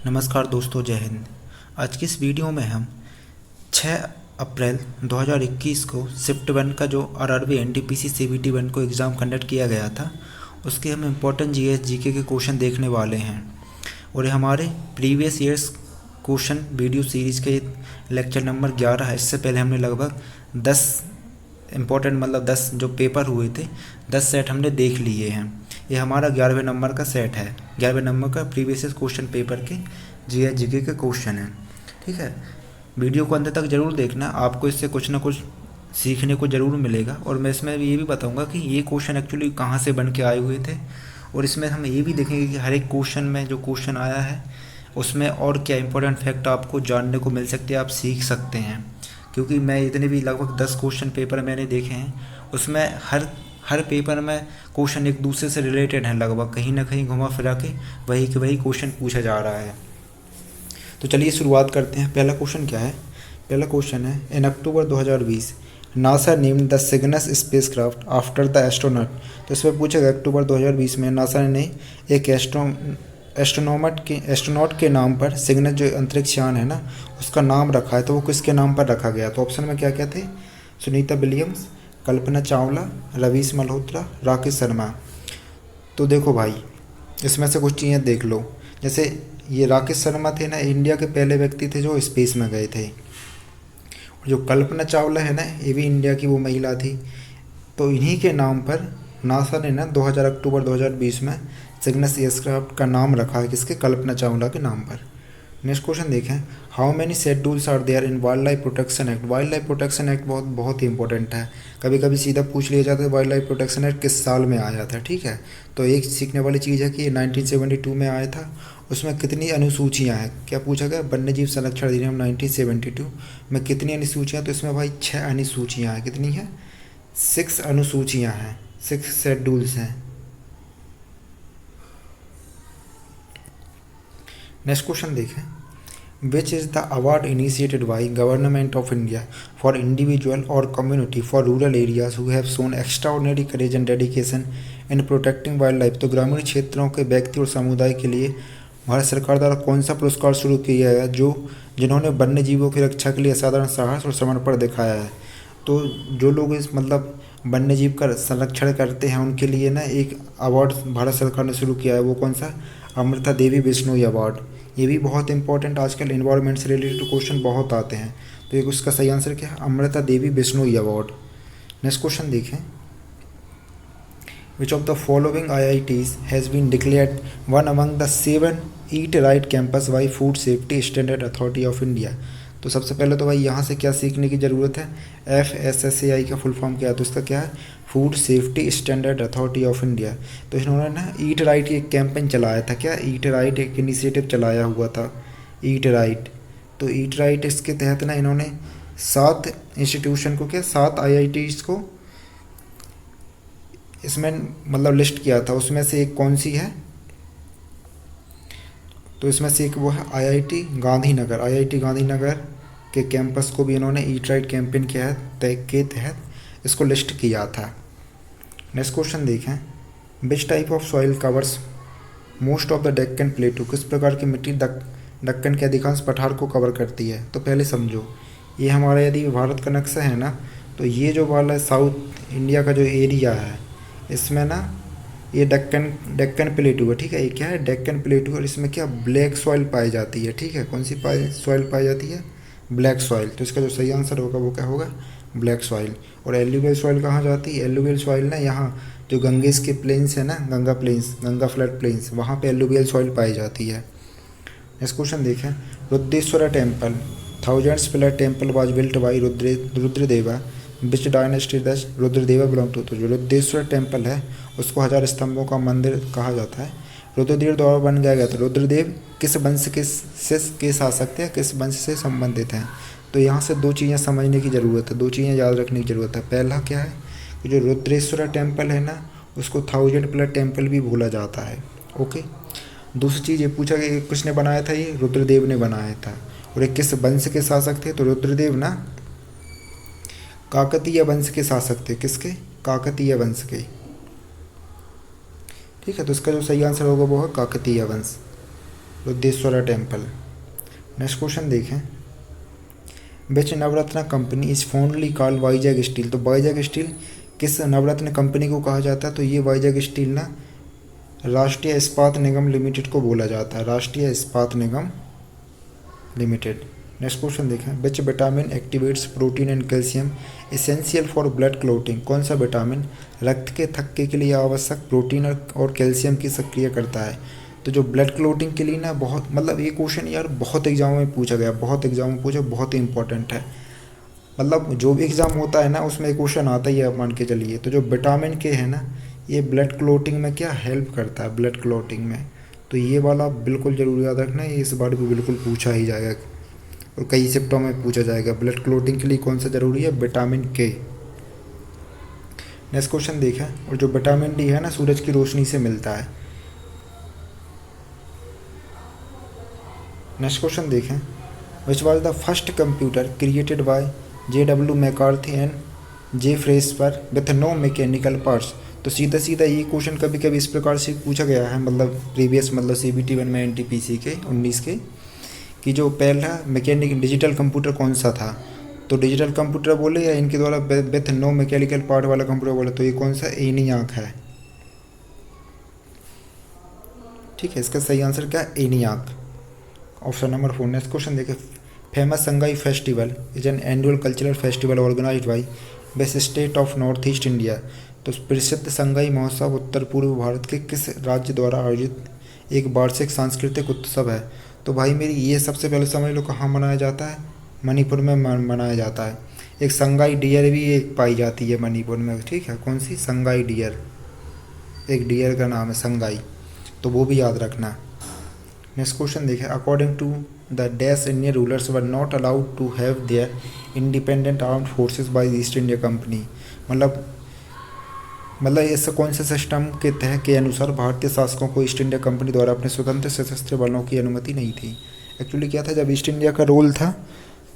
नमस्कार दोस्तों, जय हिंद। आज की इस वीडियो में हम 6 अप्रैल 2021 को शिफ्ट 1 का जो आरआरबी एनटीपीसी सीबीटी 1 को एग्ज़ाम कंडक्ट किया गया था उसके हम इम्पोर्टेंट जीएस जीके के क्वेश्चन देखने वाले हैं। और ये हमारे previous years question video series के लेक्चर नंबर 11 है। इससे पहले हमने लगभग 10 इम्पोर्टेंट 10 जो पेपर हुए थे 10 सेट हमने देख लिए हैं। ये हमारा 11वें नंबर का सेट है। 11वें नंबर का प्रीवियस क्वेश्चन पेपर के जीएस जीके के क्वेश्चन हैं। ठीक है, वीडियो को अंत तक ज़रूर देखना, आपको इससे कुछ ना कुछ सीखने को ज़रूर मिलेगा। और मैं इसमें ये भी बताऊंगा कि ये क्वेश्चन एक्चुअली कहाँ से बन के आए हुए थे। और इसमें हम ये भी देखेंगे कि हर एक क्वेश्चन में जो क्वेश्चन आया है उसमें और क्या इंपॉर्टेंट फैक्ट आपको जानने को मिल सकते हैं, आप सीख सकते हैं। क्योंकि मैं इतने भी लगभग 10 क्वेश्चन पेपर मैंने देखे हैं, उसमें हर पेपर में क्वेश्चन एक दूसरे से रिलेटेड हैं। लगभग कहीं ना कहीं घुमा फिरा के वही क्वेश्चन पूछा जा रहा है। तो चलिए शुरुआत करते हैं। पहला क्वेश्चन क्या है? पहला क्वेश्चन है, इन अक्टूबर 2020 NASA named the Cygnus spacecraft after the astronaut. तो इसमें पूछा गया अक्टूबर 2020 में नासा ने एक एस्ट्रोनॉट के नाम पर सिग्नस जो अंतरिक्ष यान है ना उसका नाम रखा है, तो वो किसके नाम पर रखा गया? तो ऑप्शन में क्या क्या थे? सुनीता विलियम्स, कल्पना चावला, रवीश मल्होत्रा, राकेश शर्मा। तो देखो भाई, इसमें से कुछ चीज़ें देख लो। जैसे ये राकेश शर्मा थे ना, इंडिया के पहले व्यक्ति थे जो स्पेस में गए थे। और जो कल्पना चावला है ना, ये भी इंडिया की वो महिला थी। तो इन्हीं के नाम पर नासा ने ना 2000 अक्टूबर 2020 में सिग्नस एयरक्राफ्ट का नाम रखा है। किसके? कल्पना चावला के नाम पर। नेक्स्ट क्वेश्चन देखें, how many schedules are there in wild life protection act. Wild life protection act बहुत ही इंपॉर्टेंट है। कभी कभी सीधा पूछ लिया जाता है वाइल्ड लाइफ प्रोटेक्शन एक्ट किस साल में आया था। ठीक है, तो एक सीखने वाली चीज़ है कि 1972 में आया था। उसमें कितनी अनुसूचियाँ हैं? क्या पूछा गया? वन्यजीव संरक्षण अधिनियम 1972 में कितनी अनुसूचियाँ? तो इसमें भाई 6 अनुसूचियाँ हैं। कितनी है? 6 अनुसूचियाँ हैं, 6 शेड्यूल्स हैं। नेक्स्ट क्वेश्चन देखें, which is the award initiated by Government of India for individual or community for rural areas who have shown extraordinary courage and dedication in protecting wildlife। तो ग्रामीण क्षेत्रों के व्यक्ति और समुदाय के लिए भारत सरकार द्वारा कौन सा पुरस्कार शुरू किया गया जिन्होंने वन्य जीवों की रक्षा के लिए असाधारण साहस और समर्पण दिखाया है? तो जो लोग इस वन्य जीव का संरक्षण करते हैं उनके लिए ना एक अवार्ड भारत सरकार ने शुरू किया है। वो कौन सा? अमृता देवी बिश्नोई अवार्ड। ये भी बहुत इंपॉर्टेंट, आजकल इन्वायरमेंट से रिलेटेड क्वेश्चन बहुत आते हैं। तो एक उसका सही आंसर क्या है? Amrita Devi Bishnoi award. Next question देखें, which of the following IITs has been declared one among the 7 eat right campus by food safety standard authority of India. तो सबसे पहले तो भाई यहाँ से क्या सीखने की ज़रूरत है? FSSAI का फुल फॉर्म क्या है? तो इसका क्या है? Food safety standard authority of India. तो इन्होंने ना ईट राइट एक कैंपेन चलाया था। क्या? ईट राइट एक इनिशिएटिव चलाया हुआ था, ईट राइट। तो ईट राइट इसके तहत ना इन्होंने 7 इंस्टीट्यूशन को, क्या 7 IITs को इसमें लिस्ट किया था। उसमें से एक कौन सी है? तो इसमें से एक वो है IIT गांधीनगर के कैंपस को भी इन्होंने ईट राइट कैंपेन के तहत इसको लिस्ट किया था। नेक्स्ट क्वेश्चन देखें, which type of soil covers most of the Deccan प्लेटू। किस प्रकार की मिट्टी दक्कन के अधिकांश पठार को कवर करती है? तो पहले समझो, ये हमारा यदि भारत का नक्शा है ना, तो ये जो वाला साउथ इंडिया का जो एरिया है इसमें ना ये डेक्कन प्लेटू है। ठीक है, ये क्या है? डेक्कन प्लेटू। और इसमें क्या ब्लैक सॉइल पाई जाती है। ठीक है, कौन सी सॉइल पाई जाती है? Black soil. तो इसका जो सही आंसर होगा वो क्या होगा? Black soil. और एल्यूवियल सॉइल कहाँ जाती है? एल्यूवियल सॉइल ना यहाँ जो गंगेस के प्लेन्स है ना, गंगा फ्लड प्लेन्स, वहाँ पे एल्यूवियल सॉइल पाई जाती है। नेक्स्ट क्वेश्चन देखें, Rudreshwara temple 1000 pillar temple was built by Rudradeva which dynasty does Rudradeva belong to. तो जो रुद्रेश्वर टेम्पल है उसको 1000 स्तंभों का मंदिर कहा जाता है। रुद्रदेव द्वारा बन गया था। रुद्रदेव किस वंश के शासक थे, किस वंश से संबंधित हैं? तो यहाँ से 2 चीज़ें समझने की ज़रूरत है, 2 चीज़ें याद रखने की ज़रूरत है। पहला क्या है कि जो रुद्रेश्वर टेम्पल है ना उसको 1000 पिलर टेम्पल भी बोला जाता है। ओके। दूसरी चीज़ ये पूछा कि किसने बनाया था? ये रुद्रदेव ने बनाया था। और ये किस वंश के शासक थे? तो रुद्रदेव ना काकतीय वंश के शासक थे। किसके? काकतीय वंश के। ठीक है, तो इसका जो सही आंसर होगा वो है काकतीय वंश। रुद्रेश्वरा टेम्पल। नेक्स्ट क्वेश्चन देखें, which Navratna company is fondly called Vizag steel. तो वाईजैग स्टील किस नवरत्न कंपनी को कहा जाता है? तो ये वाईजैग स्टील ना राष्ट्रीय इस्पात निगम लिमिटेड को बोला जाता है, राष्ट्रीय इस्पात निगम लिमिटेड। नेक्स्ट क्वेश्चन देखें, which vitamin activates protein and calcium essential for blood clotting. कौन सा विटामिन रक्त के थक्के के लिए आवश्यक प्रोटीन और कैल्शियम की सक्रिय करता है? तो जो ब्लड क्लोटिंग के लिए ना बहुत, मतलब ये क्वेश्चन यार बहुत एग्जाम में पूछा गया, बहुत एग्जाम में पूछा, बहुत ही इंपॉर्टेंट है। मतलब जो भी एग्ज़ाम होता है ना उसमें एक क्वेश्चन आता ही है, मान के चलिए। तो जो विटामिन के है ना ये ब्लड क्लोटिंग में क्या हेल्प करता है, ब्लड क्लोटिंग में। तो ये वाला बिल्कुल ज़रूर याद रखना है, इस बार भी बिल्कुल पूछा ही जाएगा और कई शिफ्टों में पूछा जाएगा। ब्लड क्लोटिंग के लिए कौन सा ज़रूरी है? विटामिन के। नेक्स्ट क्वेश्चन देखें, और जो विटामिन डी है ना सूरज की रोशनी से मिलता है। नेक्स्ट क्वेश्चन देखें, which was the first computer created by J.W. McCarthy and J Presper with no mechanical parts. तो सीधा सीधा ये क्वेश्चन कभी कभी इस प्रकार से पूछा गया है, मतलब प्रीवियस, मतलब CBT 1 में NTPC के 19 के, कि जो पहला मैकेनिक डिजिटल कंप्यूटर कौन सा था। तो डिजिटल कंप्यूटर बोले या इनके द्वारा विथ नो मैकेनिकल पार्ट वाला कंप्यूटर बोले, तो ये कौन सा? ENIAC है। ठीक है, इसका सही आंसर क्या है? ENIAC, option number 4। Next question देखें, famous Sangai festival is an annual cultural festival organised by best state of north east India. तो प्रसिद्ध संगाई महोत्सव उत्तर पूर्व भारत के किस राज्य द्वारा आयोजित एक वार्षिक सांस्कृतिक उत्सव है? तो भाई मेरी ये सबसे पहले समझ लो कहाँ मनाया जाता है, मणिपुर में मनाया जाता है। एक संगाई डियर भी एक पाई जाती है मणिपुर में, ठीक है, कौन सी? संगाई डियर, एक डियर का नाम है संगाई, तो वो भी याद रखना। नेक्स्ट क्वेश्चन देखें, according to the dash Indian rulers were not allowed to have their independent armed forces by the East India Company. मतलब ऐसा कौन से सिस्टम के तहत के अनुसार भारतीय शासकों को ईस्ट इंडिया कंपनी द्वारा अपने स्वतंत्र सशस्त्र बलों की अनुमति नहीं थी? एक्चुअली क्या था, जब ईस्ट इंडिया का रोल था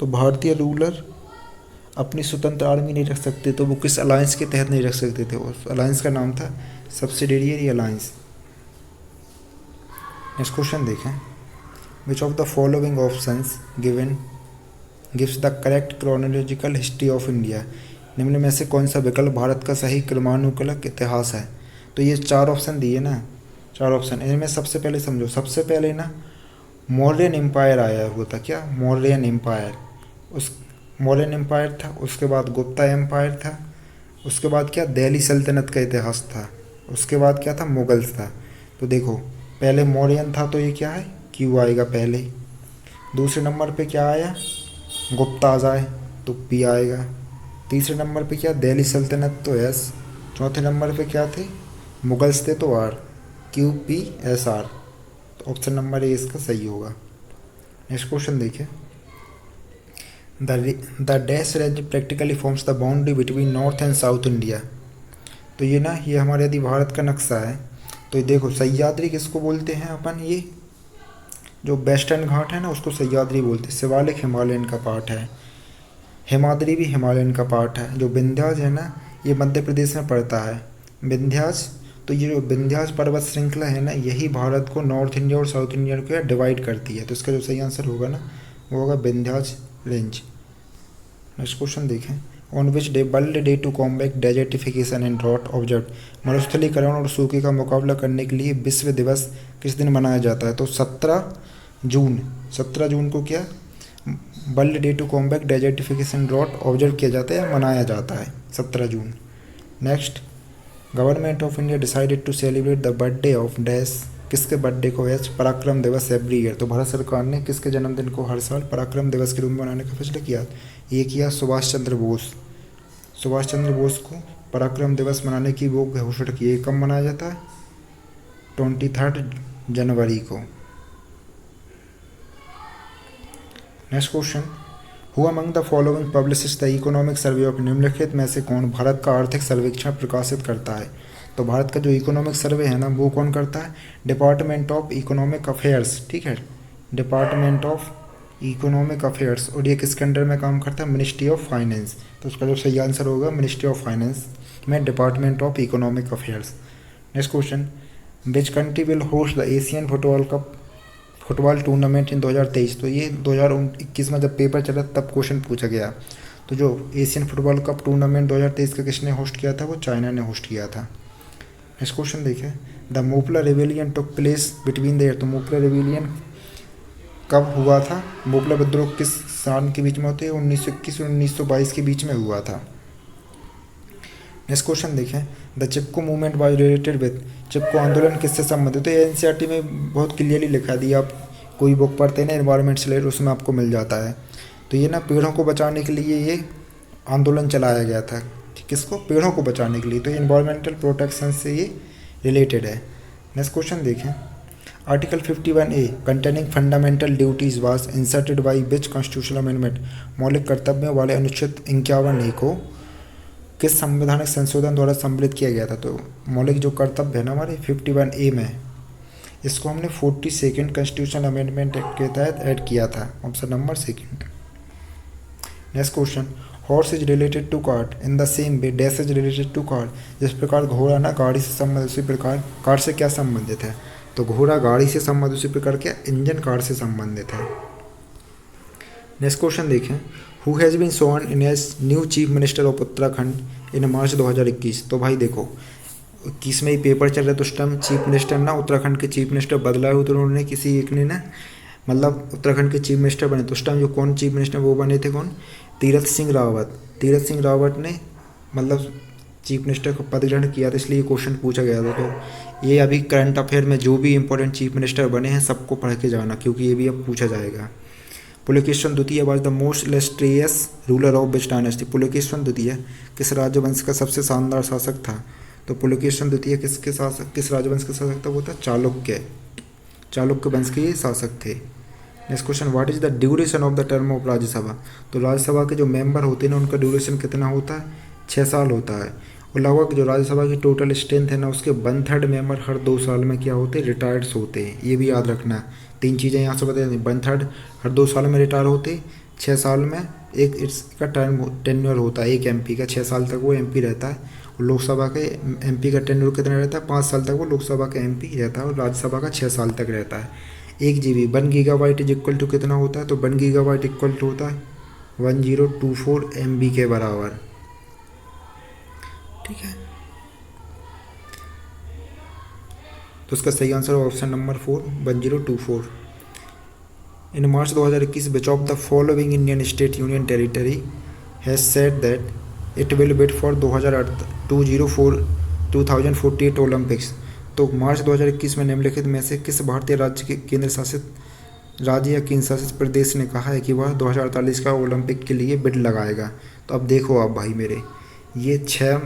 तो भारतीय रूलर अपनी स्वतंत्र आर्मी नहीं रख सकते, तो वो किस अलायंस के तहत नहीं रख सकते थे? उस अलायंस का नाम था सब्सिडियरी अलायंस। नेक्स्ट क्वेश्चन देखें, which of the following options given gives the correct chronological history of India. निम्न में से कौन सा विकल्प भारत का सही क्रमानुगत इतिहास है? तो ये 4 ऑप्शन दिए ना, 4 ऑप्शन, इनमें सबसे पहले समझो, सबसे पहले ना मौर्यन एम्पायर आया हुआ था। क्या? मौर्यन एम्पायर, उस मौर्यन एम्पायर था, उसके बाद गुप्ता एम्पायर था, उसके बाद क्या दिल्ली सल्तनत का इतिहास था, उसके बाद क्या था? मुगल्स था। तो देखो पहले मौर्यन था तो ये क्या है? क्यू आएगा पहले। दूसरे नंबर पे क्या आया? गुप्ता आ जाए तो पी आएगा। तीसरे नंबर पे क्या? दिल्ली सल्तनत तो एस। चौथे नंबर पे क्या थे? मुगल्स थे तो आर, QPSR। तो ऑप्शन नंबर ए इसका सही होगा। नेक्स्ट क्वेश्चन देखिए, the dash range practically forms the boundary between north and south India. तो ये ना ये हमारे यदि भारत का नक्शा है, तो ये देखो सह्याद्री किसको बोलते हैं अपन? ये जो वेस्टर्न घाट है ना उसको सह्याद्री बोलते हैं। शिवालिक हिमालयन का पार्ट है, हिमाद्री भी हिमालयन का पार्ट है। जो विंध्याच है ना ये मध्य प्रदेश में पड़ता है, विंध्याच। तो ये जो विंध्याच पर्वत श्रृंखला है ना यही भारत को नॉर्थ इंडिया और साउथ इंडिया को डिवाइड करती है। तो इसका जो सही आंसर होगा ना वो होगा विंध्याच रेंज। नेक्स्ट क्वेश्चन देखें, on which day world day to combat desertification and drought observe. मरुस्थलीकरण और सूखे का मुकाबला करने के लिए विश्व दिवस किस दिन मनाया जाता है? तो 17 जून को क्या world day to combat desertification drought observe किया जाता है या मनाया जाता है? 17 जून। Next, government of India decided to celebrate the birthday of dash. किसके बर्थडे को as Parakram Diwas every year. तो भारत सरकार ने किसके जन्मदिन को हर साल पराक्रम दिवस के रूप में मनाने का फैसला किया? ये किया सुभाष चंद्र बोस। सुभाष चंद्र बोस को पराक्रम दिवस मनाने की वो घोषणा की। कब मनाया जाता है? 23 जनवरी को। Next question, who among the following publishes the economic survey of. निम्नलिखित में से कौन भारत का आर्थिक सर्वेक्षण प्रकाशित करता है? तो भारत का जो इकोनॉमिक सर्वे है ना वो कौन करता है? डिपार्टमेंट ऑफ इकोनॉमिक अफेयर्स, ठीक है, डिपार्टमेंट ऑफ इकोनॉमिक अफेयर्स। और ये किसके अंडर में काम करता है? Ministry of finance. तो उसका जो सही आंसर होगा मिनिस्ट्री ऑफ फाइनेंस में department of economic affairs. Next question, which country will host the Asian football cup football tournament इन 2023। तो ये 2021 में जब पेपर चला तब क्वेश्चन पूछा गया। तो जो एशियन फुटबॉल कप टूर्नामेंट 2023 का किसने होस्ट किया था, वो चाइना ने होस्ट किया था। नेक्स्ट क्वेश्चन देखें, the Moplah rebellion took place between the year. तो मोपला रिवेलियन कब हुआ था, मोपला विद्रोह किस साल के बीच में होते हैं, 1921 और 1922 के बीच में हुआ था। नेक्स्ट क्वेश्चन देखें, the Chipko movement was related with. Chipko आंदोलन किससे संबंधित। तो ये एनसीईआरटी में बहुत क्लियरली लिखा दिया, आप कोई बुक पढ़ते हैं ना एनवायरमेंट से रिलेटेड, उसमें आपको मिल जाता है। तो ये ना पेड़ों को बचाने के लिए ये आंदोलन चलाया गया था। किसको, पेड़ों को बचाने के लिए। तो एनवायरमेंटल प्रोटेक्शन से ये रिलेटेड है। नेक्स्ट क्वेश्चन देखें, article 51A containing fundamental duties was inserted by which constitutional amendment. मौलिक कर्तव्यों वाले अनुच्छेद 51A को किस संवैधानिक संशोधन द्वारा सम्मिलित किया गया था। तो मौलिक जो कर्तव्य है ना हमारे 51A में, इसको हमने 42nd कॉन्स्टिट्यूशनल अमेंडमेंट एक्ट के तहत ऐड किया था, option number 2। Next question, horse is related to cart in the same way dash is related to cart. जिस प्रकार घोड़ा ना गाड़ी से संबंधित, उसी प्रकार कार से क्या संबंधित है। तो घोड़ा गाड़ी से संबंधित, उसी प्रकार क्या इंजन कार से संबंधित है। नेक्स्ट क्वेश्चन देखें, हु हैज़ बीन स्worn in as new chief minister of Uttarakhand in March 2021। तो भाई देखो 21 में ही पेपर चल रहा है, तो उस टाइम चीफ मिनिस्टर ना उत्तराखंड के चीफ मिनिस्टर बदला हुआ, तो उन्होंने किसी एक ने ना मतलब उत्तराखंड के चीफ मिनिस्टर बने। तो उस टाइम जो कौन चीफ मिनिस्टर वो बने थे, कौन, तीरथ सिंह रावत। तीरथ सिंह रावत ने मतलब चीफ मिनिस्टर को पद ग्रहण किया था, इसलिए क्वेश्चन पूछा गया था। तो ये अभी करंट अफेयर में जो भी इंपॉर्टेंट चीफ मिनिस्टर बने हैं सबको पढ़ के जाना, क्योंकि ये भी अब पूछा जाएगा। पुलकेशिन द्वितीय was the most illustrious ruler of which dynasty. Pulakeshin द्वितीय किस राजवंश का सबसे शानदार शासक था। तो पुलकेशिन द्वितीय किस राजवंश का शासक था, वो था चालुक्य। चालुक्य वंश के ये शासक थे। Next question, what is the duration of the term of Rajya Sabha. तो राज्यसभा के जो मेंबर होते हैं ना उनका ड्यूरेशन कितना होता है, 6 साल होता है। और लगभग जो राज्यसभा की टोटल स्ट्रेंथ है ना, उसके 1/3 मेंबर हर 2 साल में क्या होते हैं, रिटायर्ड्स होते हैं। ये भी याद रखना, 3 चीज़ें यहाँ से बता दें, 1/3 हर 2 साल में रिटायर होते, 6 साल में एक इसका टेन्योर होता है एक एमपी का, 6 साल तक वो एमपी रहता है। और लोकसभा के एमपी का टेन्योर कितना रहता है, 5 साल तक वो लोकसभा का एमपी रहता है, और राज्यसभा का 6 साल तक रहता है। 1 GB 1 gigabyte is equal to कितना होता है, तो 1 गीगाबाइट इक्वल टू होता है 1024 MB के बराबर। ठीक है, तो उसका सही answer option number 4 1024। In March 2021 which of the following Indian state union territory has said that it will bid for 2048 Olympics. तो मार्च 2021 में निम्नलिखित में से किस भारतीय राज्य के केंद्र शासित राज्य या केंद्र शासित प्रदेश ने कहा है कि वह 2048 का ओलंपिक के लिए बिड लगाएगा। तो अब देखो आप भाई मेरे, ये 6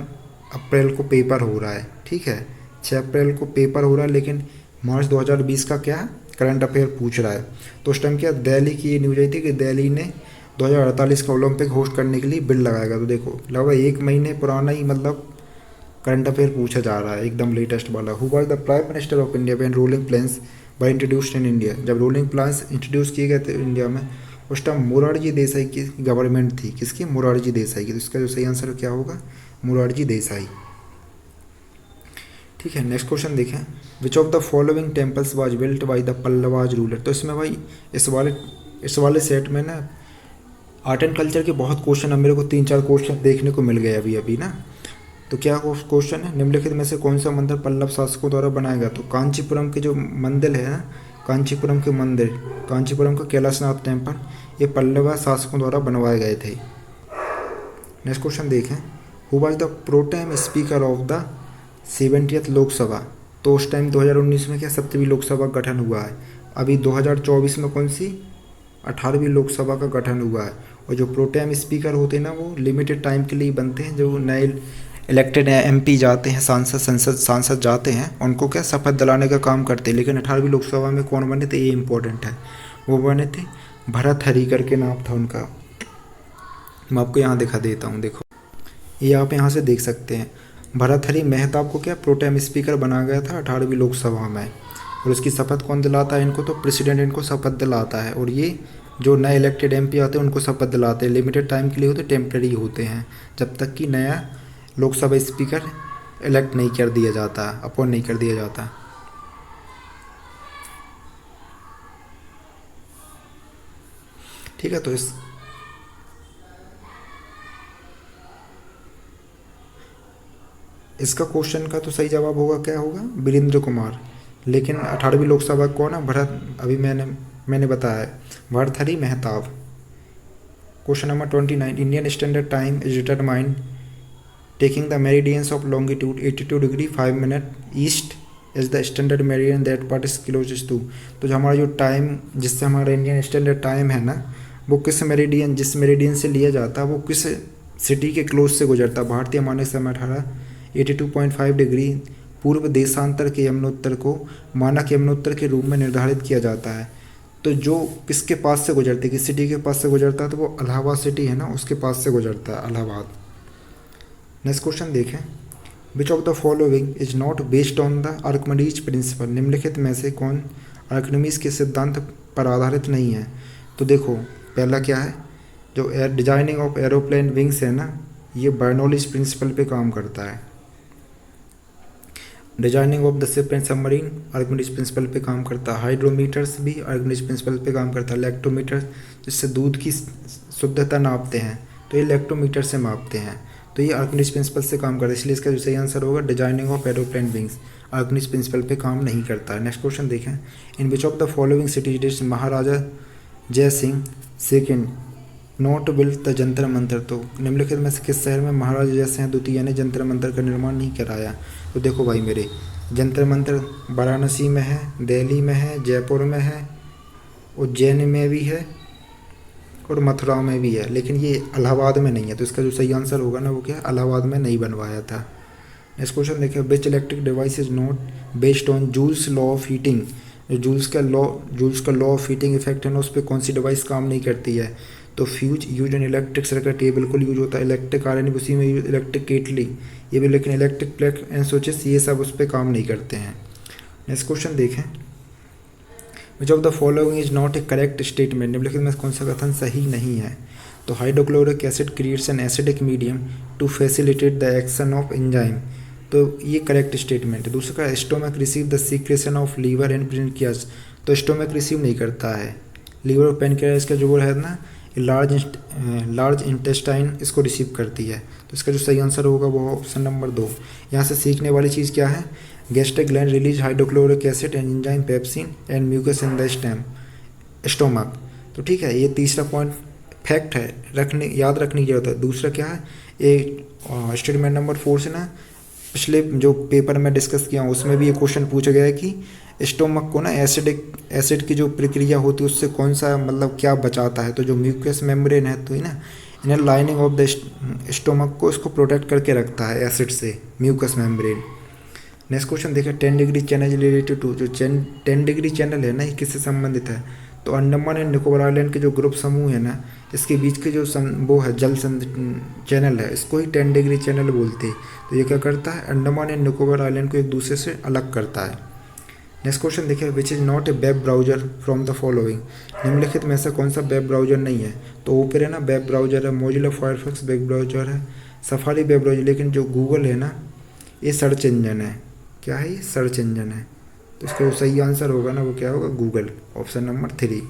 अप्रैल को पेपर हो रहा है। ठीक है, 6 अप्रैल को पेपर हो रहा है, लेकिन मार्च 2020 का क्या करंट अफेयर पूछ रहा है। तो उस टाइम क्या दिल्ली की ये न्यूज आई थी कि दिल्ली ने 2048 का ओलंपिक होस्ट करने के लिए बिड लगाएगा। तो देखो लगभग 1 महीने पुराना ही मतलब करंट अफेयर पूछा जा रहा है, एकदम लेटेस्ट वाला। Who was the prime minister of India when rolling plans by introduced in India. जब रूलिंग प्लान्स इंट्रोड्यूस किए गए थे इंडिया में, उस टाइम मोरारजी देसाई की गवर्नमेंट थी। किसकी, मोरारजी देसाई की। तो इसका जो सही आंसर क्या होगा, मोरारजी देसाई। ठीक है, नेक्स्ट क्वेश्चन देखें, which of the following temples was built by the Pallavas ruler. तो इसमें भाई इस वाले सेट में ना आर्ट एंड कल्चर के बहुत क्वेश्चन, अब मेरे को 3-4 क्वेश्चन देखने को मिल गए अभी ना। तो क्या क्वेश्चन है, निम्नलिखित में से कौन सा मंदिर पल्लव शासकों द्वारा बनाया गया। तो कांचीपुरम के जो मंदिर है ना, कांचीपुरम के मंदिर, कांचीपुरम का कैलाशनाथ टेम्पल, ये पल्लव शासकों द्वारा बनवाए गए थे। नेक्स्ट क्वेश्चन देखें, who was the pro tem speaker of the 70th Lok Sabha. तो उस टाइम 2019 में क्या 7वीं लोकसभा का गठन हुआ है। अभी 2024 में कौन सी 18वीं लोकसभा का गठन हुआ है। और जो प्रोटेम स्पीकर होते हैं ना, वो लिमिटेड टाइम के लिए बनते हैं। जो नए इलेक्टेड एमपी जाते हैं, सांसद जाते हैं, उनको क्या शपथ दिलाने का काम करते हैं। लेकिन 18वीं लोकसभा में कौन बने थे, ये इंपॉर्टेंट है, वो बने थे भर्तृहरि करके नाम था उनका। मैं आपको यहाँ दिखा देता हूँ, देखो ये आप यहाँ से देख सकते हैं। भर्तृहरि मेहताब को क्या प्रोटेम स्पीकर बनाया गया था 18वीं लोकसभा में। और उसकी शपथ कौन दिलाता है इनको, तो प्रेसिडेंट इनको शपथ दिलाता है। और ये जो नए इलेक्टेड एमपी आते हैं उनको शपथ दिलाते हैं। लिमिटेड टाइम के लिए होते, टेम्परेरी होते हैं, जब तक कि नया लोकसभा स्पीकर इलेक्ट नहीं कर दिया जाता, अपॉइंट नहीं कर दिया जाता। ठीक है, तो इसका क्वेश्चन का तो सही जवाब होगा, क्या होगा, वीरेंद्र कुमार। लेकिन 18वीं लोकसभा कौन है, भरत, अभी मैंने बताया है, Bhartruhari Mahtab. Question number 29, Indian standard time is determined taking the meridians of longitude 82 degree 5 minute east is the standard meridian that part is closest to. तो जो हमारा जो टाइम, जिससे हमारा इंडियन स्टैंडर्ड टाइम है ना, वो किस मेरिडियन, जिस मेरिडियन से लिया जाता है वो किस सिटी के क्लोज से गुजरता है। भारतीय मानक समय 82.5 डिग्री पूर्व देशांतर के यमुनोत्तर को मानक यमुनोत्तर के रूप में निर्धारित किया जाता है। तो जो किसके पास से गुजरती है, किस सिटी के पास से गुजरता है, तो वो इलाहाबाद सिटी है ना, उसके पास से गुजरता है, इलाहाबाद। नेक्स्ट क्वेश्चन देखें, which of the following is not based on the Archimedes principal. निम्नलिखित में से कौन आर्किमिडीज के सिद्धांत पर आधारित नहीं है। तो देखो, पहला क्या है, जो डिजाइनिंग ऑफ एरोप्लेन विंग्स है ना, ये बर्नौलीज प्रिंसिपल पे काम करता है। Designing of the ship and submarine Archimedes principle पे काम करता है। हाइड्रोमीटर्स भी आर्किमिडीज प्रिंसिपल पे काम करता है। लैक्टोमीटर, जिससे दूध की शुद्धता नापते हैं, तो ये लैक्टोमीटर से मापते हैं, तो ये आर्किमिडीज प्रिंसिपल से काम करता है। इसलिए इसका जो सही आंसर होगा, designing of aeroplane wings Archimedes principle पे काम नहीं करता है। नेक्स्ट क्वेश्चन देखें, in which of the following cities did Maharaja Jai Singh second not build the Jantar Mantar. तो निम्नलिखित में से किस शहर में महाराजा जय सिंह द्वितीय ने जंतर मंतर का निर्माण नहीं कराया। तो देखो भाई मेरे, जंतर मंतर वाराणसी में है, दिल्ली में है, जयपुर में है, उज्जैन में भी है और मथुरा में भी है, लेकिन ये इलाहाबाद में नहीं है। तो इसका जो सही आंसर होगा ना, वो क्या है, इलाहाबाद में नहीं बनवाया था। नेक्स्ट क्वेश्चन देखिए, which electric device is not based on Joule's law of heating. Joule's का लॉ ऑफ हीटिंग इफेक्ट है ना, उस पर कौन सी डिवाइस काम नहीं करती है। तो fuse use in electric circuit, ये बिल्कुल यूज होता है। इलेक्ट्रिक आयरन भी उसी में यूज, इलेक्ट्रिक केटली ये भी, लेकिन इलेक्ट्रिक प्लग एंड स्विचेस ये सब उस पर काम नहीं करते हैं। नेक्स्ट क्वेश्चन देखें, which of the following is not a correct statement. निम्नलिखित में कौन सा कथन सही नहीं है। तो hydrochloric acid creates an acidic medium to facilitate the action of enzyme, तो ये करेक्ट स्टेटमेंट है। दूसरा, stomach receive the secretion of liver and pancreas, तो स्टोमक रिसीव नहीं करता है। लीवर और पेनक्रियास का जो वो है ना, लार्ज इंटेस्टाइन इसको रिसीव करती है। तो इसका जो सही आंसर होगा वो ऑप्शन नंबर 2। यहाँ से सीखने वाली चीज़ क्या है, gastric gland release hydrochloric acid and enzyme pepsin and mucus in the stomach. तो ठीक है, ये तीसरा पॉइंट फैक्ट है, याद रखने की जरूरत है। दूसरा क्या है, ये स्टेटमेंट नंबर 4 से ना पिछले जो पेपर में डिस्कस किया उसमें भी ये क्वेश्चन पूछा गया है कि स्टोमक को ना एसिड की जो प्रक्रिया होती है उससे कौन सा, मतलब क्या बचाता है। तो जो म्यूकस मेम्ब्रेन है, तो ना inner lining of the stomach को इसको प्रोटेक्ट करके रखता है एसिड से, म्यूकस मेम्ब्रेन। नेक्स्ट क्वेश्चन देखिए, 10 डिग्री चैनल रिलेटेड टू, जो 10 डिग्री चैनल है ना, ये किससे संबंधित है। तो अंडमान एंड निकोबार आइलैंड के जो ग्रुप समूह है ना, इसके बीच के जो वो है जल चैनल है, इसको ही 10 डिग्री चैनल बोलते हैं। तो ये क्या करता है, अंडमान एंड निकोबार आइलैंड को एक दूसरे से अलग करता है। नेक्स्ट क्वेश्चन देखिए, which is not a web browser from the following. निम्नलिखित में से कौन सा वेब ब्राउजर नहीं है। तो ओपेरा ना वेब ब्राउजर है, मोजिला फायरफॉक्स वेब ब्राउजर है, सफारी वेब ब्राउजर, लेकिन जो गूगल है ना, ये सर्च इंजन है। क्या है, ये सर्च इंजन है। तो इसका जो सही आंसर होगा ना, वो क्या होगा, Google, option number 3।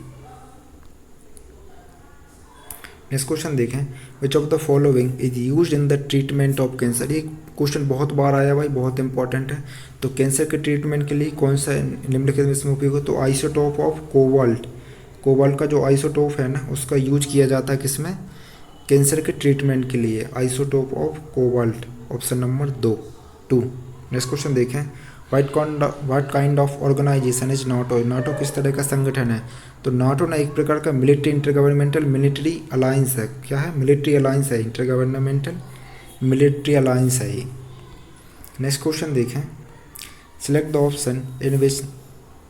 Next question देखें, which of the following is used in the treatment of cancer. ये क्वेश्चन बहुत बार आया भाई, बहुत इंपॉर्टेंट है। तो कैंसर के ट्रीटमेंट के लिए कौन सा निम्नलिखित में इसमें उपयोग हो। तो आइसोटोप ऑफ कोबाल्ट का जो आइसोटोप है ना, उसका यूज किया जाता है किसमें, कैंसर के ट्रीटमेंट के लिए, isotope of cobalt, option number 2। Next question देखें, what kind of organisation is NATO. NATO किस तरह का संगठन है। तो नाटो ना एक प्रकार का मिलिट्री इंटरगवर्नमेंटल मिलिट्री अलायंस है। क्या है, मिलिट्री अलायंस है, इंटरगवर्नमेंटल मिलिट्री अलायंस है ये। नेक्स्ट क्वेश्चन देखें, select the option in which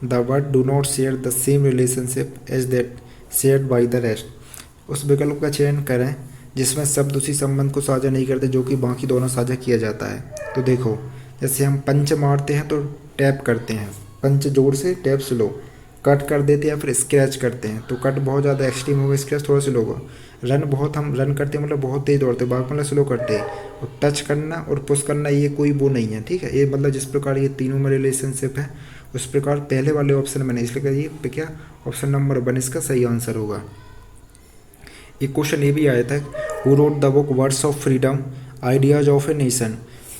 the word do not share the same relationship as that shared by the rest. उस विकल्प का चयन करें जिसमें शब्द उसी संबंध को साझा नहीं करते जो कि बाकी दोनों साझा किया जाता है। तो देखो, जैसे हम पंच मारते हैं तो टैप करते हैं, पंच जोर से, टैप स्लो, कट कर देते हैं फिर स्क्रैच करते हैं। तो कट बहुत ज़्यादा एक्सट्रीम होगा, स्क्रैच थोड़ा स्लो होगा। हम रन करते हैं मतलब बहुत तेज दौड़ते हैं, भाग मतलब स्लो करते हैं। और टच करना और पुश करना ये कोई वो नहीं है, ठीक है। ये मतलब जिस प्रकार ये तीनों में रिलेशनशिप है उस प्रकार पहले वाले ऑप्शन में नहीं, इसलिए ये क्या ऑप्शन नंबर 1 इसका सही आंसर होगा। एक क्वेश्चन ये भी आया था, who wrote the book words of freedom ideas of a nation.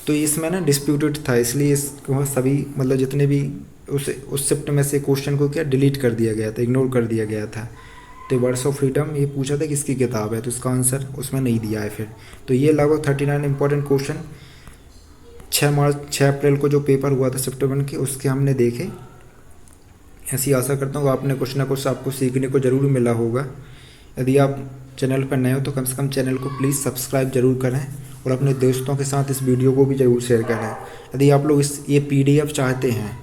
तो इसमें ना डिस्प्यूटेड था, इसलिए इसको सभी मतलब जितने भी उस शिफ्ट में से क्वेश्चन को क्या डिलीट कर दिया गया था, इग्नोर कर दिया गया था। तो वर्ड्स ऑफ फ्रीडम ये पूछा था किसकी किताब है, तो इसका आंसर उसमें नहीं दिया है फिर। तो ये लगभग 39 इंपॉर्टेंट क्वेश्चन 6 अप्रैल को जो पेपर हुआ था शिफ्ट 1 के, उसके हमने देखे। ऐसी आशा करता हूँ आपने कुछ ना कुछ आपको सीखने को ज़रूर मिला होगा। यदि आप चैनल पर नए हो तो कम से कम चैनल को प्लीज़ सब्सक्राइब जरूर करें और अपने दोस्तों के साथ इस वीडियो को भी ज़रूर शेयर करें। यदि आप लोग ये PDF चाहते हैं,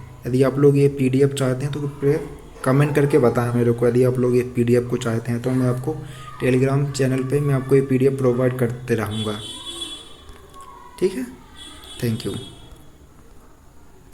तो कृपया कमेंट करके बताएं मेरे को। यदि आप लोग ये PDF को चाहते हैं तो मैं आपको टेलीग्राम चैनल पे मैं आपको ये PDF प्रोवाइड करते रहूँगा। ठीक है, थैंक यू।